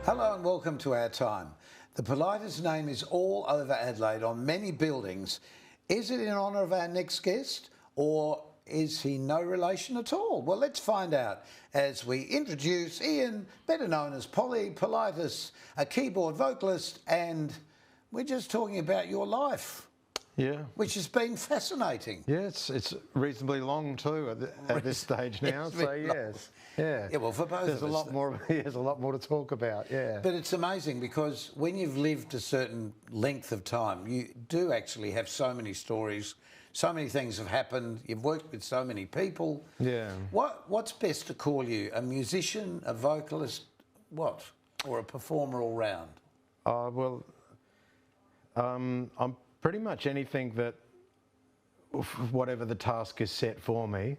Hello and welcome to Our Time. The Politis name is all over Adelaide on many buildings. Is it in honour of our next guest, or is he no relation at all? Well, let's find out as we introduce Ian, better known as Polly Politis, a keyboard vocalist, and we're just talking about your life. Yeah. Which has been fascinating. Yeah, it's reasonably long too at this stage now. So yes, yeah. Yeah, well, for both there's of us. a lot more. There's a lot more to talk about. Yeah. But it's amazing because when you've lived a certain length of time, you do actually have so many stories. So many things have happened. You've worked with so many people. Yeah. What's best to call you? A musician, a vocalist, what, or a performer all round? Well, I'm pretty much anything that, whatever the task is set for me.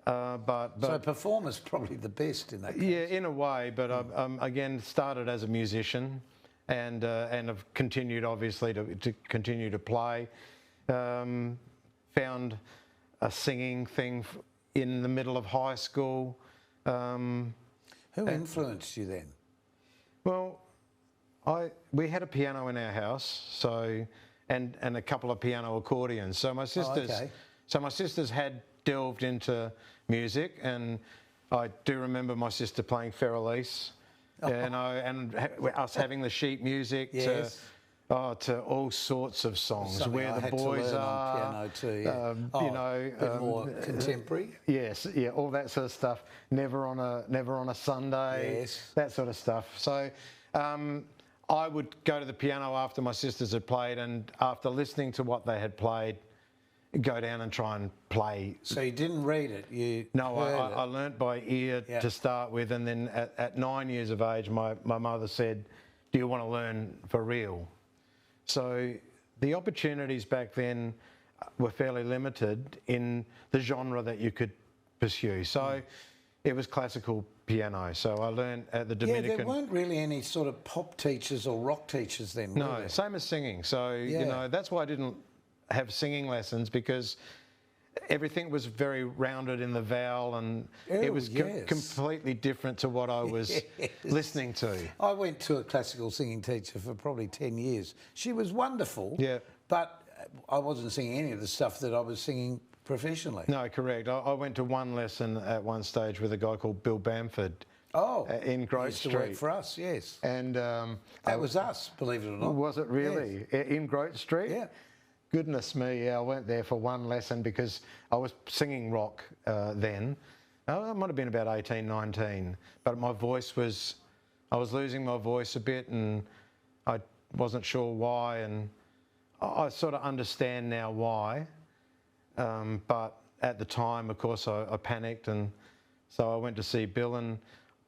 But so performer's probably the best in that case. Yeah, in a way. But again, started as a musician, and have continued obviously to continue to play. Found a singing thing in the middle of high school. Who influenced you then? Well, we had a piano in our house, so and a couple of piano accordions. So my sisters had delved into music, and I do remember my sister playing Ferrelise, and us having the sheet music. Yes. To all sorts of songs. Something Where I the had boys to learn are, on piano too. Yeah. You know, a bit more contemporary. Yes, yeah, all that sort of stuff. Never on a Sunday. Yes. That sort of stuff. So I would go to the piano after my sisters had played, and after listening to what they had played, go down and try and play. So you didn't read it? I learnt by ear to start with, and then at 9 years of age, my mother said, "Do you want to learn for real?" So the opportunities back then were fairly limited in the genre that you could pursue. So it was classical piano. So I learned at the Dominican. Yeah, there weren't really any sort of pop teachers or rock teachers then, were No, there? same as singing. So, you know, that's why I didn't have singing lessons, because everything was very rounded in the vowel, and it was completely different to what I was listening to. I went to a classical singing teacher for probably 10 years. She was wonderful, but I wasn't singing any of the stuff that I was singing professionally. No, correct. I went to one lesson at one stage with a guy called Bill Bamford. In Grote Street. To work for us, yes. And that was us, believe it or not. Was it really? Yes. In Grote Street? Yeah. Goodness me, yeah, I went there for one lesson because I was singing rock then. I might have been about 18, 19, but my voice was, I was losing my voice a bit, and I wasn't sure why, and I sort of understand now why. But at the time, of course, I panicked, and so I went to see Bill, and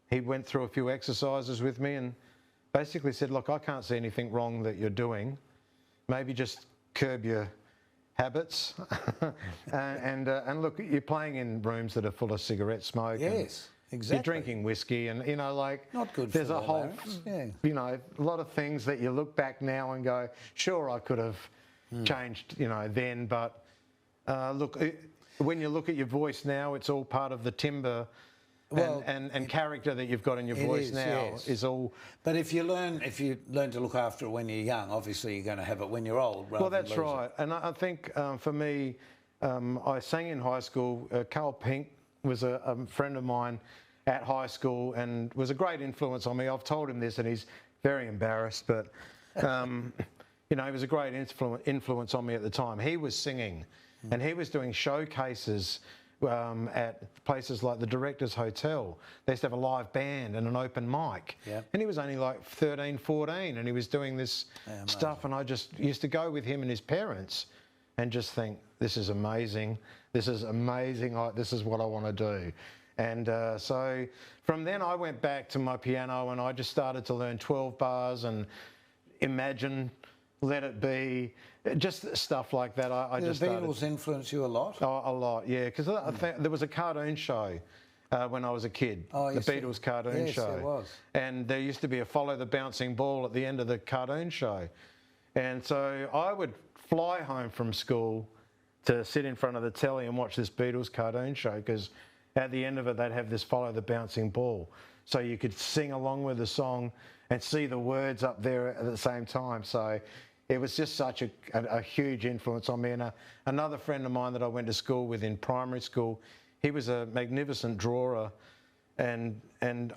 he went through a few exercises with me and basically said, "Look, I can't see anything wrong that you're doing. Maybe just curb your habits." and look, you're playing in rooms that are full of cigarette smoke. Yes, exactly. You're drinking whiskey, and you know, like, not good. There's for a whole, you know, a lot of things that you look back now and go, sure, I could have changed, you know, then. But look, when you look at your voice now, it's all part of the timbre. And character that you've got in your voice now is all. But if you learn to look after it when you're young, obviously you're going to have it when you're old. Well, that's right. And I think for me, I sang in high school. Carl Pink was a friend of mine at high school and was a great influence on me. I've told him this, and he's very embarrassed, but you know, he was a great influence on me at the time. He was singing, and he was doing showcases. At places like the Director's Hotel. They used to have a live band and an open mic. And he was only like 13, 14, and he was doing this stuff, and I just used to go with him and his parents and just think, this is amazing. This is amazing. This is what I want to do. And so from then I went back to my piano, and I just started to learn 12 bars and Imagine, Let It Be, just stuff like that. The Beatles influence you a lot? Oh, a lot, yeah. Because I think there was a cartoon show when I was a kid, the Beatles cartoon show. Yes, there was. And there used to be a Follow the Bouncing Ball at the end of the cartoon show. And so I would fly home from school to sit in front of the telly and watch this Beatles cartoon show, at the end of it, they'd have this follow the bouncing ball. So you could sing along with the song and see the words up there at the same time. So it was just such a huge influence on me. And another friend of mine that I went to school with in primary school, he was a magnificent drawer. And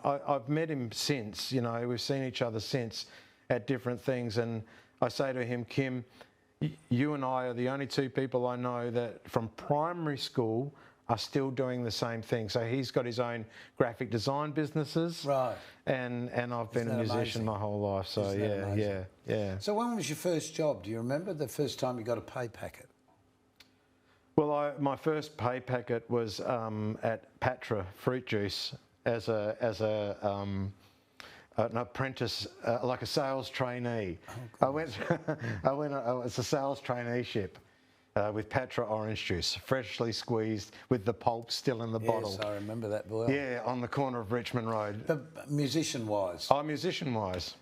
I've met him since, we've seen each other since at different things. And I say to him, Kim, you and I are the only two people I know that from primary school are still doing the same thing. So he's got his own graphic design businesses. Right. And I've been a musician my whole life. So yeah. So when was your first job? Do you remember the first time you got a pay packet? Well, my first pay packet was at Patra Fruit Juice as an apprentice, like a sales trainee. I went as a sales traineeship with Patra orange juice, freshly squeezed with the pulp still in the bottle. Yes, I remember that well. Yeah, on the corner of Richmond Road. But musician-wise? Oh, musician-wise.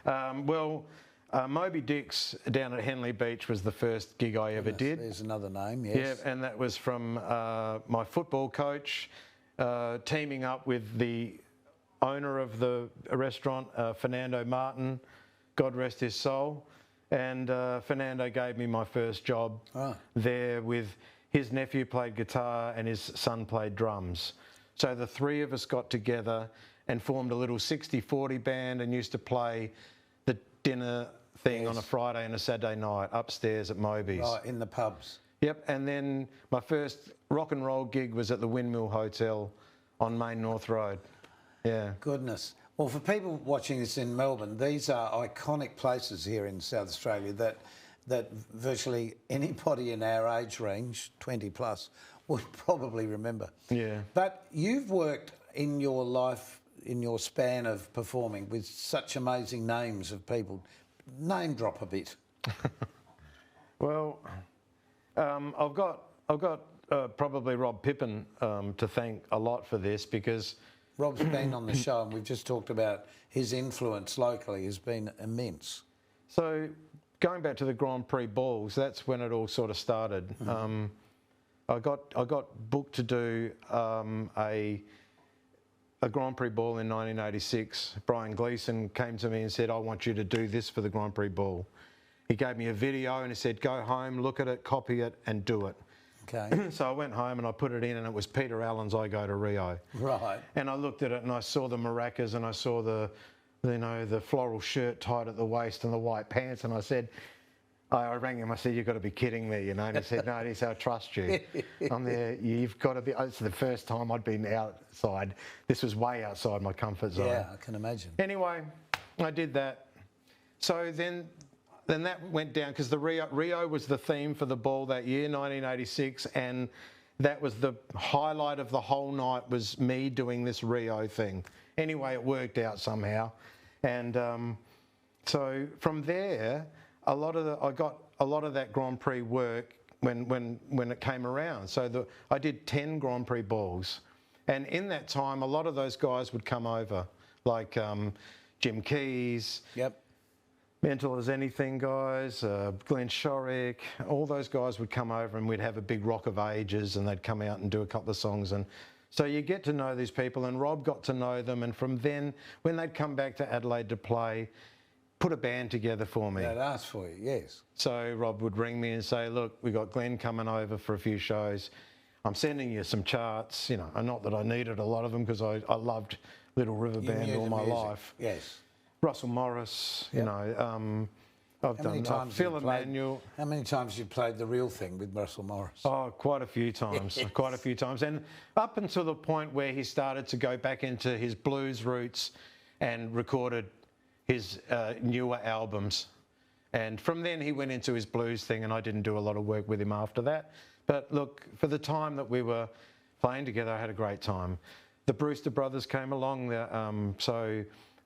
Moby Dick's down at Henley Beach was the first gig I ever did. There's another name, yes. Yeah, and that was from my football coach teaming up with the owner of the restaurant, Fernando Martin, God rest his soul. And Fernando gave me my first job there with his nephew played guitar and his son played drums. So the three of us got together and formed a little 60-40 band and used to play the dinner thing on a Friday and a Saturday night upstairs at Moby's. Right, in the pubs. Yep, and then my first rock and roll gig was at the Windmill Hotel on Main North Road. Yeah. Goodness. Well, for people watching this in Melbourne, these are iconic places here in South Australia that virtually anybody in our age range, 20 plus, would probably remember. Yeah. But you've worked in your life, in your span of performing, with such amazing names of people. Name drop a bit. Well, I've got probably Rob Pippin to thank a lot for this because Rob's been on the show and we've just talked about his influence locally has been immense. So going back to the Grand Prix balls, that's when it all sort of started. I got booked to do a Grand Prix ball in 1986. Brian Gleeson came to me and said, I want you to do this for the Grand Prix ball. He gave me a video and he said, go home, look at it, copy it and do it. Okay. So I went home and I put it in and it was Peter Allen's I Go to Rio. Right. And I looked at it and I saw the maracas and I saw the floral shirt tied at the waist and the white pants and I said, I rang him, I said, you've got to be kidding me, and he said, no, he said, I trust you. I'm there, you've got to be, it's the first time I'd been outside. This was way outside my comfort zone. Yeah, I can imagine. Anyway, I did that. So then that went down, because the Rio was the theme for the ball that year, 1986, and that was the highlight of the whole night was me doing this Rio thing. Anyway, it worked out somehow. And so from there, I got a lot of that Grand Prix work when it came around. So I did 10 Grand Prix balls. And in that time, a lot of those guys would come over, like Jim Keys, Mental as Anything guys, Glenn Shorrock, all those guys would come over and we'd have a big Rock of Ages and they'd come out and do a couple of songs. And so you get to know these people, and Rob got to know them. And from then, when they'd come back to Adelaide to play, put a band together for me. They'd ask for you, yes. So Rob would ring me and say, look, we got Glenn coming over for a few shows. I'm sending you some charts, and not that I needed a lot of them because I loved Little River Band all my life. Yes. Russell Morris, I've done Phil Emmanuel. How many times have you played The Real Thing with Russell Morris? Oh, quite a few times, Yes. quite a few times. And up until the point where he started to go back into his blues roots and recorded his newer albums. And from then he went into his blues thing, and I didn't do a lot of work with him after that. But look, for the time that we were playing together, I had a great time. The Brewster brothers came along,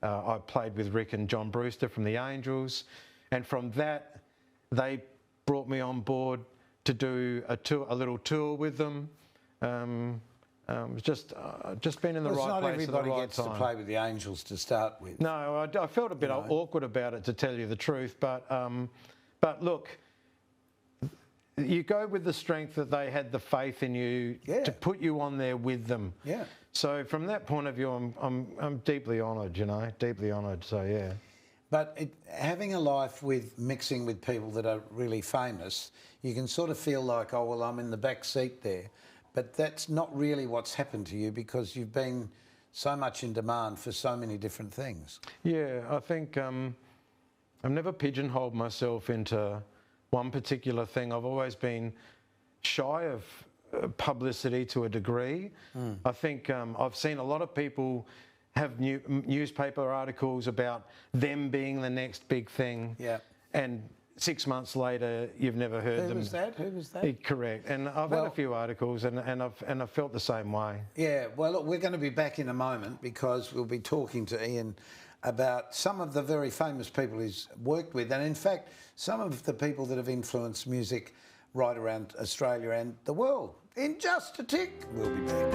I played with Rick and John Brewster from the Angels, and from that they brought me on board to do a little tour with them. Just been in the right place at the right time. Not everybody gets to play with the Angels to start with. No, I felt a bit awkward about it, to tell you the truth. But look, you go with the strength that they had the faith in you Yeah. to put you on there with them. Yeah. So from that point of view, I'm deeply honoured, you know, deeply honoured. So yeah. But having a life with mixing with people that are really famous, you can sort of feel like, oh, well, I'm in the back seat there. But that's not really what's happened to you because you've been so much in demand for so many different things. Yeah, I think I've never pigeonholed myself into one particular thing. I've always been shy of publicity to a degree. I think I've seen a lot of people have newspaper articles about them being the next big thing. Yeah. And 6 months later, you've never heard them. Who was that? Who was that? Correct. And I've had a few articles, and I've felt the same way. Yeah. Well, look, we're going to be back in a moment because we'll be talking to Ian about some of the very famous people he's worked with, and in fact, some of the people that have influenced music right around Australia and the world. In just a tick, we'll be back.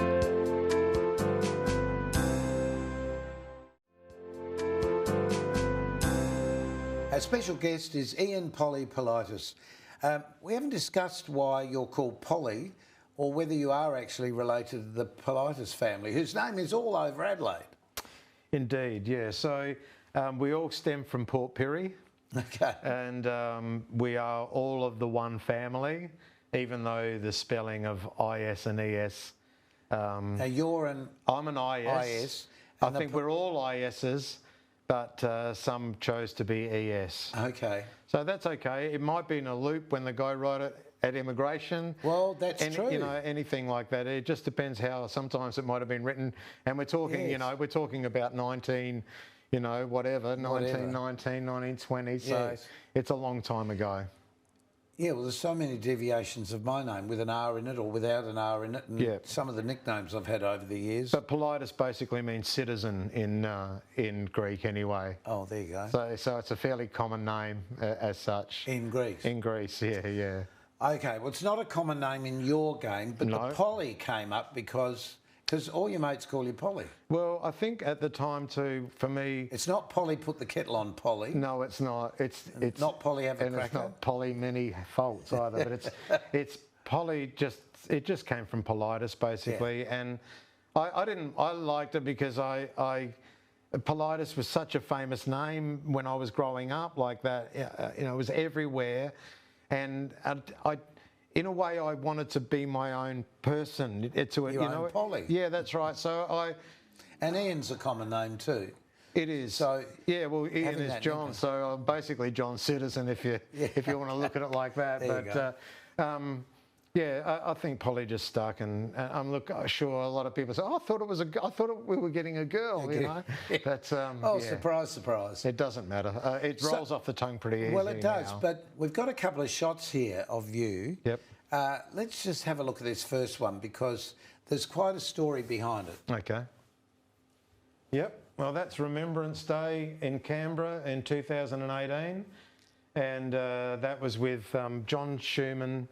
Our special guest is Ian Polly Politis. We haven't discussed why you're called Polly or whether you are actually related to the Politis family, whose name is all over Adelaide. Indeed, yeah. So we all stem from Port Pirie. Okay. And we are all of the one family, even though the spelling of IS and ES. Now you're an I'm an IS. I think we're all ISs, but some chose to be ES. Okay. So that's okay. It might be in a loop when the guy wrote it at immigration. Well, that's true. You know, anything like that. It just depends how. Sometimes it might have been written, and we're talking. Yes. You know, we're talking about 19. You know, whatever. 1919, 1920. So Yes. it's a long time ago. Yeah, well, there's so many deviations of my name with an R in it or without an R in it, and some of the nicknames I've had over the years. But Politis basically means citizen in Greek anyway. Oh, there you go. So it's a fairly common name as such. In Greece? In Greece, yeah. Okay, well, it's not a common name in your game, but the Polly came up because all your mates call you Polly. Well, I think at the time too, for me... It's not Polly put the kettle on, Polly. No, it's not. It's not Polly have a and cracker. It's not Polly many faults either, but it's Polly it just came from Politis basically. Yeah. And I liked it because Politis was such a famous name when I was growing up, like that, you know, it was everywhere. And in a way, I wanted to be my own person. Your own Polly. Yeah, that's right. So And Ian's a common name too. It is. So yeah, well, Ian is John, nickname. So I'm basically John Citizen if you want to look at it like that. I think Polly just stuck, and I'm sure a lot of people say, "Oh, I thought we were getting a girl," you know. But surprise, surprise! It doesn't matter. It rolls off the tongue pretty easy. Well, it does. Now. But we've got a couple of shots here of you. Yep. Let's just have a look at this first one because there's quite a story behind it. Okay. Yep. Well, that's Remembrance Day in Canberra in 2018, and that was with John Schumann.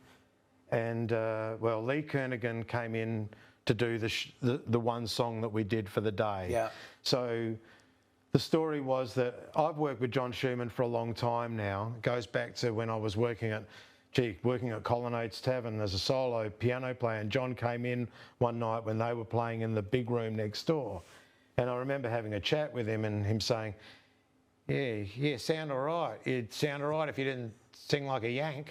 And Lee Kernaghan came in to do the one song that we did for the day. Yeah. So the story was that I've worked with John Schumann for a long time now. It goes back to when I was working at Colonnades Tavern as a solo piano player. And John came in one night when they were playing in the big room next door. And I remember having a chat with him and him saying, yeah, sound all right. It'd sound all right if you didn't sing like a Yank.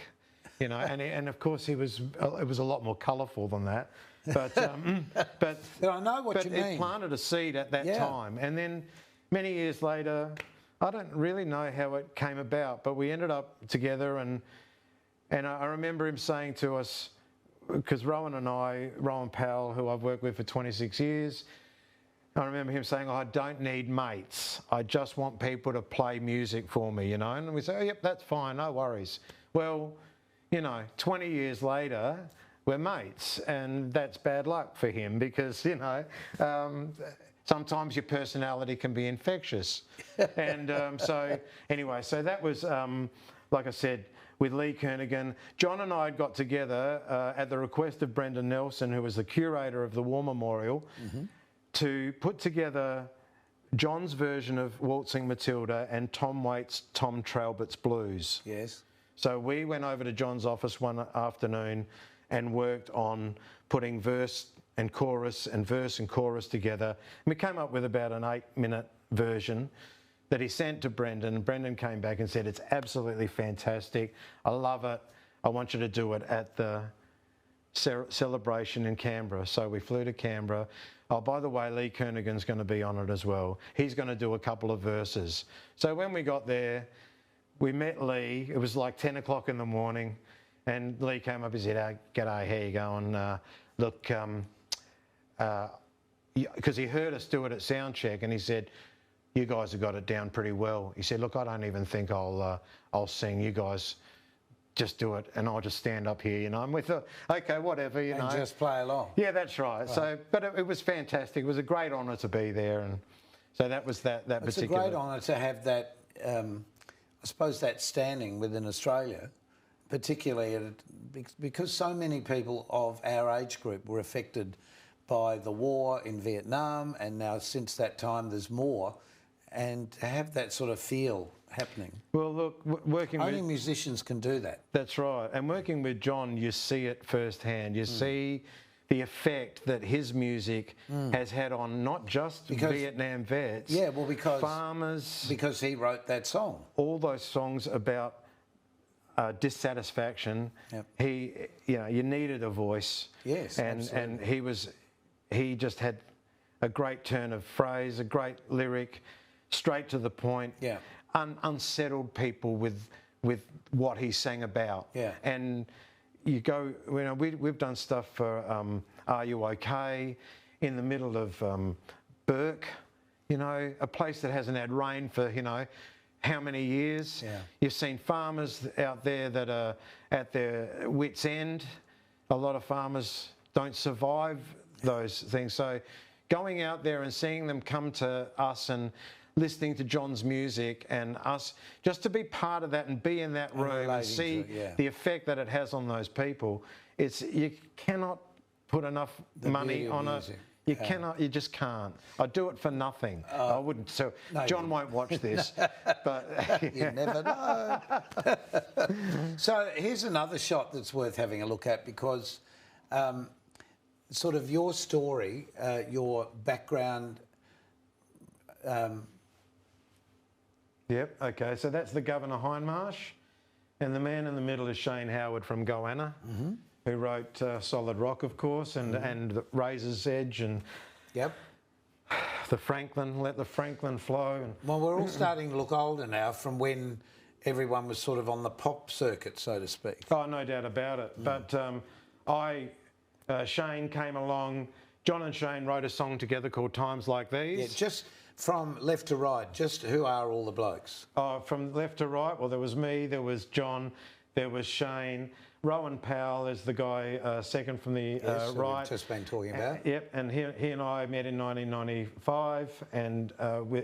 You know, and of course it was a lot more colourful than that, but I know what you mean. It planted a seed at that time, and then many years later, I don't really know how it came about, but we ended up together, and I remember him saying to us, because Rowan Powell, who I've worked with for 26 years, I remember him saying, I don't need mates. I just want people to play music for me, you know. And we say, oh, yep, that's fine, no worries. Well, you know, 20 years later, we're mates, and that's bad luck for him because, you know, sometimes your personality can be infectious. And so that was, like I said, with Lee Kernaghan. John and I got together at the request of Brendan Nelson, who was the curator of the War Memorial, to put together John's version of Waltzing Matilda and Tom Waits' Tom Talbot's Blues. Yes. So we went over to John's office one afternoon and worked on putting verse and chorus and verse and chorus together. And we came up with about an 8-minute version that he sent to Brendan. And Brendan came back and said, it's absolutely fantastic. I love it. I want you to do it at the celebration in Canberra. So we flew to Canberra. Oh, by the way, Lee Kernaghan's going to be on it as well. He's going to do a couple of verses. So when we got there, we met Lee. It was like 10 o'clock in the morning. And Lee came up and said, g'day, how you going? Look, because he heard us do it at soundcheck, and he said, you guys have got it down pretty well. He said, look, I don't even think I'll sing. You guys just do it, and I'll just stand up here, you know. And we thought, okay, whatever, you know. And just play along. Yeah, that's right. So, but it was fantastic. It was a great honour to be there, and so that was that particular. It's a great honour to have that. I suppose that standing within Australia, particularly because so many people of our age group were affected by the war in Vietnam, and now since that time there's more, and to have that sort of feel happening. Well, look, working only musicians can do that. That's right. And working with John, you see it firsthand. You see the effect that his music has had on not just Vietnam vets, because farmers. Because he wrote that song. All those songs about dissatisfaction. Yep. You needed a voice. Yes, and absolutely. he just had a great turn of phrase, a great lyric, straight to the point. Yeah. Unsettled people with what he sang about. Yeah. And you go, you know, we've done stuff for Are You OK? In the middle of Burke, you know, a place that hasn't had rain for, you know, how many years. Yeah. You've seen farmers out there that are at their wits' end. A lot of farmers don't survive those things. So going out there and seeing them come to us and listening to John's music, and us just to be part of that and be in that room and see the effect that it has on those people. You cannot put enough money on it. You cannot. You just can't. I do it for nothing. I wouldn't. So no, John won't watch this, but you never know. So here's another shot that's worth having a look at, because sort of your story, your background. Yep, okay, so that's the Governor Hindmarsh, and the man in the middle is Shane Howard from Goanna, who wrote Solid Rock, of course, and the Razor's Edge, and the Franklin, Let the Franklin Flow. And well, we're all starting to look older now from when everyone was sort of on the pop circuit, so to speak. Oh, no doubt about it. But Shane came along, John and Shane wrote a song together called Times Like These. Yeah, just from left to right, just who are all the blokes? Oh, from left to right, well, there was me, there was John, there was Shane. Rowan Powell is the guy second from the right. We've just been talking about. Yep, and he and I met in 1995, and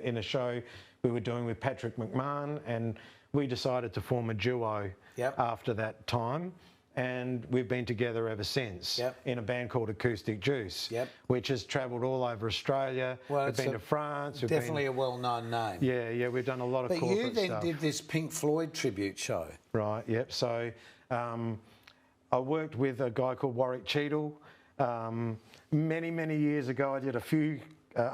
in a show we were doing with Patrick McMahon, and we decided to form a duo after that time. And we've been together ever since in a band called Acoustic Juice, which has travelled all over Australia. Well, we've been to France. Definitely a well-known name. Yeah, we've done a lot of corporate stuff. But you then did this Pink Floyd tribute show. Right, yep. So I worked with a guy called Warwick Cheadle. Many years ago, I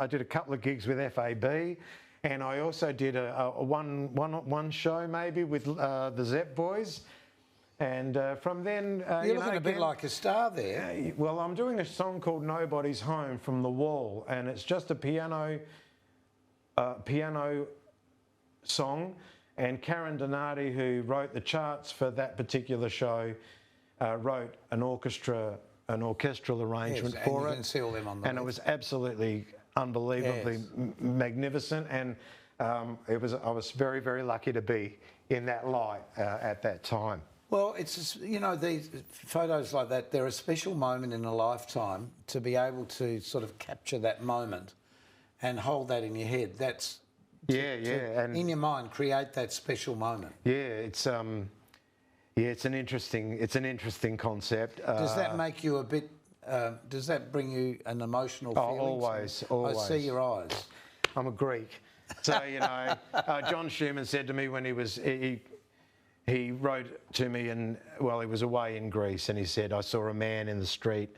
did a couple of gigs with FAB. And I also did a one show maybe with the Zepp Boys. And from then... You're looking a bit like a star there. Well, I'm doing a song called Nobody's Home from The Wall, and it's just a piano song. And Karen Donati, who wrote the charts for that particular show, wrote an orchestral arrangement for it. You can see all them on the And it was absolutely unbelievably magnificent, and I was very, very lucky to be in that light at that time. Well, it's just, you know, these photos like that, they're a special moment in a lifetime to be able to sort of capture that moment and hold that in your head. That's and in your mind, create that special moment. Yeah, it's an interesting concept. Does that make you a bit? Does that bring you an emotional feeling? Always. I see your eyes. I'm a Greek, so you know. John Schumann said to me when he he wrote to me, and well, he was away in Greece, and he said, I saw a man in the street.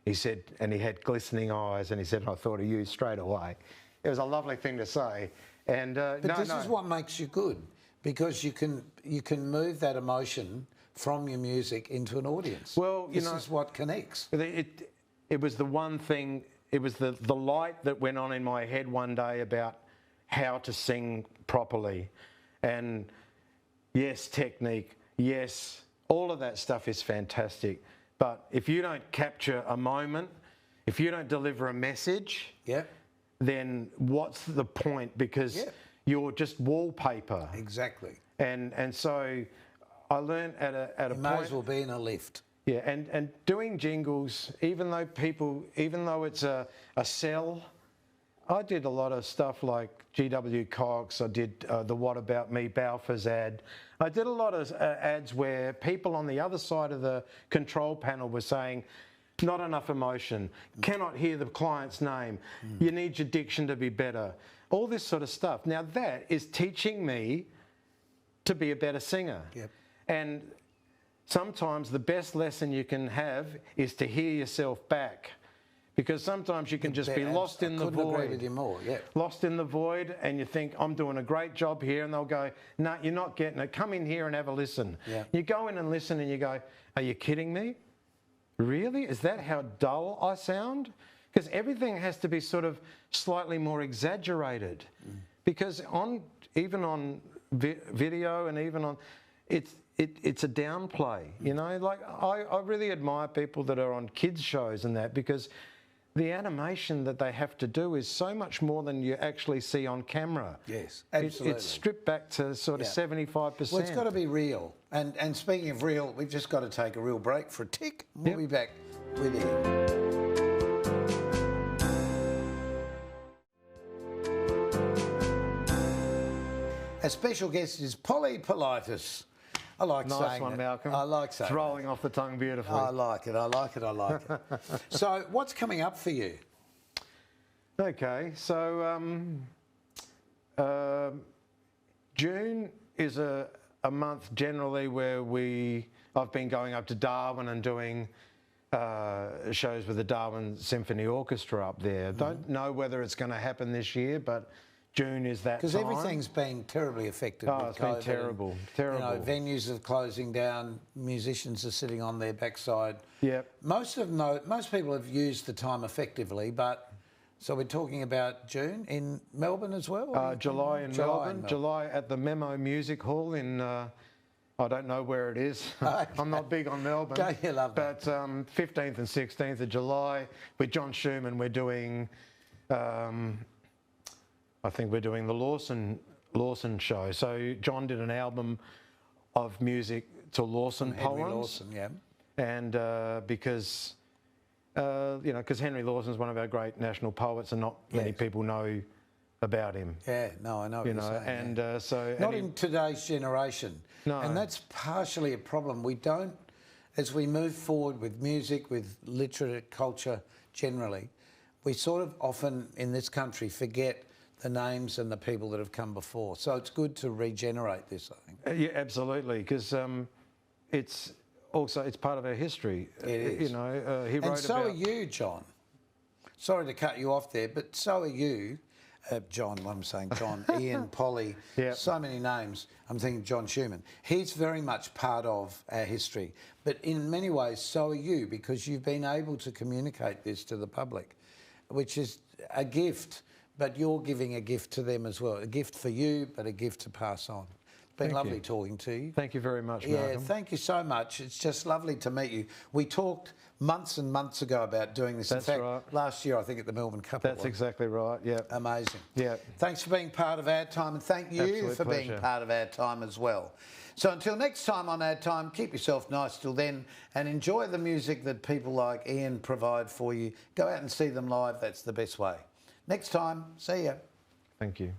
He said, and he had glistening eyes, and he said, I thought of you straight away. It was a lovely thing to say. And but this is what makes you good, because you can move that emotion from your music into an audience. Well, this is what connects. It was the one thing. It was the light that went on in my head one day about how to sing properly, and yes, technique, yes, all of that stuff is fantastic. But if you don't capture a moment, if you don't deliver a message, then what's the point? Because you're just wallpaper. Exactly. And so I learned at a point. You may as well be in a lift. Yeah, and doing jingles, even though it's a sell, I did a lot of stuff like G.W. Cox. I did the What About Me Balfour's ad. I did a lot of ads where people on the other side of the control panel were saying, not enough emotion, cannot hear the client's name, you need your diction to be better, all this sort of stuff. Now that is teaching me to be a better singer. Yep. And sometimes the best lesson you can have is to hear yourself back, because sometimes you can just be lost in the void. I couldn't agree with you more, yeah. Lost in the void, and you think, I'm doing a great job here, and they'll go, no, you're not getting it. Come in here and have a listen. Yeah. You go in and listen, and you go, are you kidding me? Really? Is that how dull I sound? Because everything has to be sort of slightly more exaggerated. Because even on video and even on, it's a downplay, you know? Like, I really admire people that are on kids' shows and that, because the animation that they have to do is so much more than you actually see on camera. Yes, absolutely. It's stripped back to sort of 75%. Well, it's got to be real. And speaking of real, we've just got to take a real break for a tick. We'll be back with you. Our special guest is Polly Politis. I like saying nice one, it. Malcolm. I like saying it's rolling off the tongue beautifully. I like it. I like it. I like it. So, what's coming up for you? Okay, so June is a month generally where I've been going up to Darwin and doing shows with the Darwin Symphony Orchestra up there. Don't know whether it's going to happen this year, but June is that time. Because everything's been terribly affected with it's COVID. been terrible, terrible. You know, venues are closing down, musicians are sitting on their backside. Yep. Most people have used the time effectively, but so we're talking about June in Melbourne as well? July in Melbourne. July at the Memo Music Hall in, I don't know where it is. Okay. I'm not big on Melbourne. Don't you love that? But 15th and 16th of July with John Schumann, we're doing... I think we're doing the Lawson show. So John did an album of music to Lawson poems. Henry Lawson, yeah. And because, because Henry Lawson is one of our great national poets, and not many people know about him. Yeah, no, I know what you're saying. And so... Not in today's generation. No. And that's partially a problem. We don't, as we move forward with music, with literature, culture generally, we sort of often in this country forget the names and the people that have come before. So it's good to regenerate this, I think. Yeah, absolutely, because it's part of our history. It is. He wrote about... And so are you, John. Sorry to cut you off there, but so are you. John, what I'm saying, John, Ian, Polly, so many names. I'm thinking John Schumann. He's very much part of our history. But in many ways, so are you, because you've been able to communicate this to the public, which is a gift. But you're giving a gift to them as well. A gift for you, but a gift to pass on. It's been lovely talking to you. Thank you very much, Malcolm. Yeah, thank you so much. It's just lovely to meet you. We talked months and months ago about doing this. That's in fact, right. Last year, I think, at the Melbourne Cup. That's exactly right, yeah. Amazing. Yeah. Thanks for being part of Our Time, and thank you for being part of Our Time as well. So until next time on Our Time, keep yourself nice till then, and enjoy the music that people like Ian provide for you. Go out and see them live. That's the best way. Next time, see ya. Thank you.